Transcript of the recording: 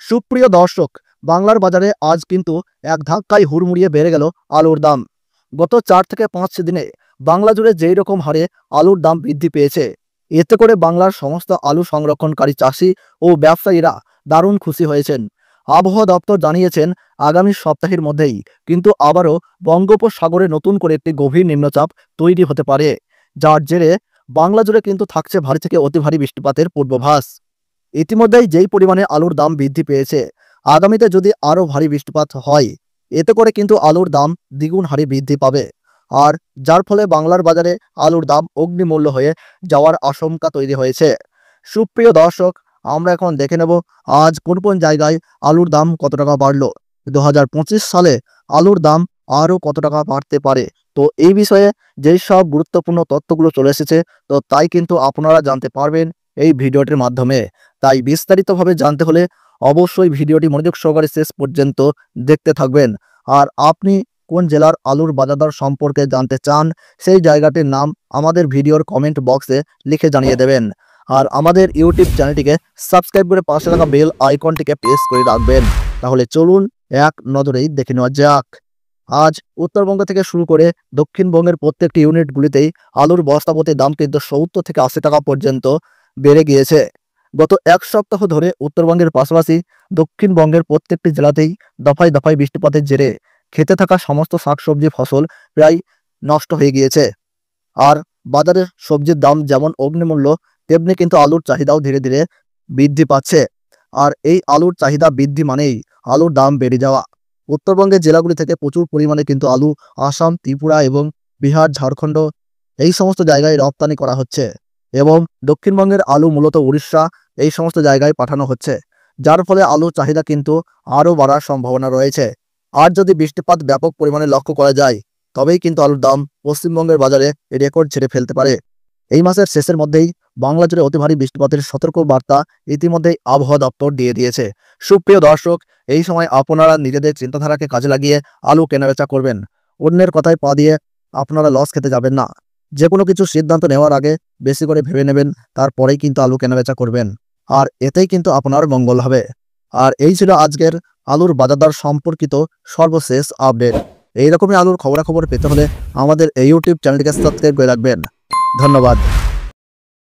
সুপ্রিয় দর্শক, বাংলার বাজারে আজ কিন্তু এক ধাক্কায় হুড়মুড়িয়ে বেড়ে গেল আলুর দাম। গত 4 থেকে 5 দিনে বাংলা জুড়ে যেই রকম হারে আলুর দাম বৃদ্ধি পেয়েছে, এতে করে বাংলার সমস্ত আলু সংরক্ষণকারী চাষি ও ব্যবসায়ীরা দারুণ খুশি হয়েছেন। আবহাওয়া দপ্তর জানিয়েছেন, আগামী সপ্তাহের মধ্যেই কিন্তু আবারও বঙ্গোপসাগরে নতুন করে একটি গভীর নিম্নচাপ তৈরি হতে পারে, যার জেরে বাংলা জুড়ে কিন্তু থাকছে ভারী থেকে অতি ভারী বৃষ্টিপাতের পূর্বাভাস। ইতিমধ্যেই যেই পরিমাণে আলুর দাম বৃদ্ধি পেয়েছে, আগামীতে যদি আরও ভারী বৃষ্টিপাত হয়, এতে করে কিন্তু আলুর দাম দ্বিগুণ হারে বৃদ্ধি পাবে, আর যার ফলে বাংলার বাজারে আলুর দাম অগ্নিমূল্য হয়ে যাওয়ার আশঙ্কা তৈরি হয়েছে। সুপ্রিয় দর্শক, আমরা এখন দেখে নেব আজ কোন কোন জায়গায় আলুর দাম কত টাকা বাড়লো। 2025 সালে আলুর দাম আরও কত টাকা বাড়তে পারে। তো এই বিষয়ে যেই সব গুরুত্বপূর্ণ তথ্যগুলো চলে এসেছে, তো তাই কিন্তু আপনারা জানতে পারবেন এই ভিডিওটির মাধ্যমে। তাই বিস্তারিতভাবে জানতে হলে অবশ্যই ভিডিওটি মনোযোগ সহকারে শেষ পর্যন্ত দেখতে থাকবেন। আর আপনি কোন জেলার আলুর বাজার দর সম্পর্কে জানতে চান, সেই জায়গাটির নাম আমাদের ভিডিওর কমেন্ট বক্সে লিখে জানিয়ে দেবেন। আর আমাদের ইউটিউব চ্যানেলটিকে সাবস্ক্রাইব করে পাশে থাকা বেল আইকনটিকে প্রেস করে রাখবেন। তাহলে চলুন এক নজরেই দেখে নেওয়া যাক। আজ উত্তরবঙ্গ থেকে শুরু করে দক্ষিণবঙ্গের প্রত্যেকটি ইউনিটগুলিতেই আলুর বস্তাপতির দাম কিন্তু 70 থেকে 80 টাকা পর্যন্ত বেড়ে গিয়েছে। গত এক সপ্তাহ ধরে উত্তরবঙ্গের পাশাপাশি দক্ষিণবঙ্গের প্রত্যেকটি জেলাতেই দফায় দফায় বৃষ্টিপাতের জেরে খেতে থাকা সমস্ত শাকসবজি ফসল প্রায় নষ্ট হয়ে গিয়েছে। আর বাজারে সবজির দাম যেমন অগ্নিমূল্য, তেমনি কিন্তু আলুর চাহিদাও ধীরে ধীরে বৃদ্ধি পাচ্ছে। আর এই আলুর চাহিদা বৃদ্ধি মানেই আলুর দাম বেড়ে যাওয়া। উত্তরবঙ্গের জেলাগুলি থেকে প্রচুর পরিমাণে কিন্তু আলু আসাম, ত্রিপুরা এবং বিহার, ঝাড়খণ্ড এই সমস্ত জায়গায় রপ্তানি করা হচ্ছে, এবং দক্ষিণবঙ্গের আলু মূলত উড়িষ্যা এই সমস্ত জায়গায় পাঠানো হচ্ছে, যার ফলে আলুর চাহিদা কিন্তু আরও বাড়ার সম্ভাবনা রয়েছে। আর যদি বৃষ্টিপাত ব্যাপক পরিমাণে লক্ষ্য করা যায়, তবেই কিন্তু আলুর দাম পশ্চিমবঙ্গের বাজারে রেকর্ড ছেড়ে ফেলতে পারে। এই মাসের শেষের মধ্যেই বাংলা জুড়ে অতি ভারী বৃষ্টিপাতের সতর্ক বার্তা ইতিমধ্যেই আবহাওয়া দপ্তর দিয়ে দিয়েছে। সুপ্রিয় দর্শক, এই সময় আপনারা নিজেদের চিন্তাধারাকে কাজে লাগিয়ে আলু কেনাবেচা করবেন। অন্যের কথায় পা দিয়ে আপনারা লস খেতে যাবেন না। যে কোনো কিছু সিদ্ধান্ত নেওয়ার আগে বেশি করে ভেবে নেবেন, তারপরেই কিন্তু আলু কেনাবেচা করবেন, আর এতেই কিন্তু আপনার মঙ্গল হবে। আর এই ছিল আজকের আলুর বাজার দর সম্পর্কিত সর্বশেষ আপডেট। এইরকমই আলুর খবরাখবর পেতে হলে আমাদের এই ইউটিউব চ্যানেলটিকে সাবস্ক্রাইব করে রাখবেন। ধন্যবাদ।